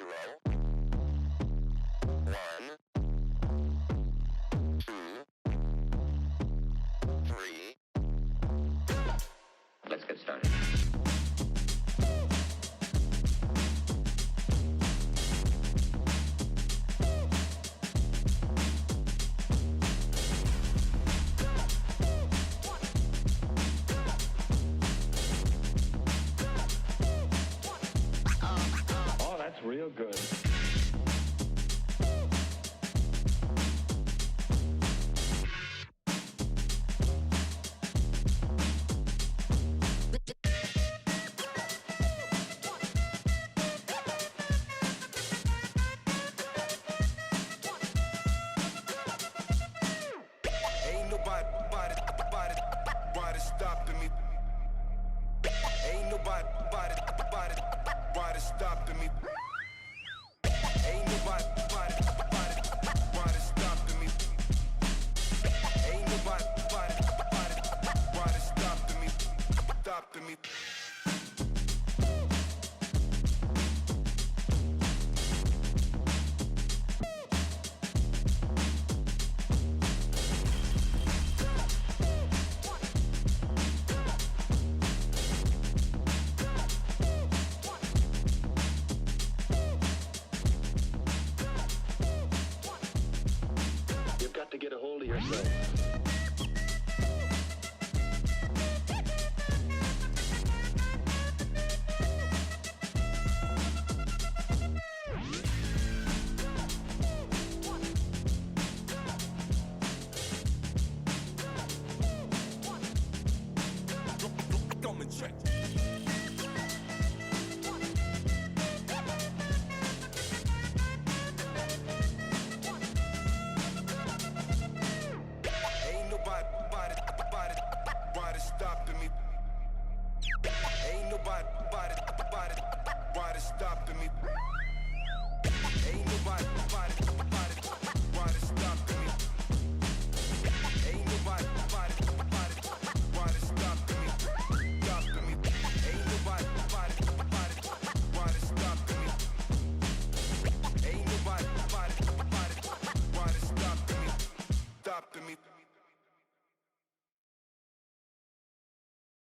0, 1, 2, 3. Let's get started. Real good. Ain't nobody stopping me. Ain't nobody stopping me. Ain't nobody stopping me. Ain't nobody stopping me. To get a hold of yourself. Come and check. Nobody stopping me. Ain't nobody stopping me. Ain't nobody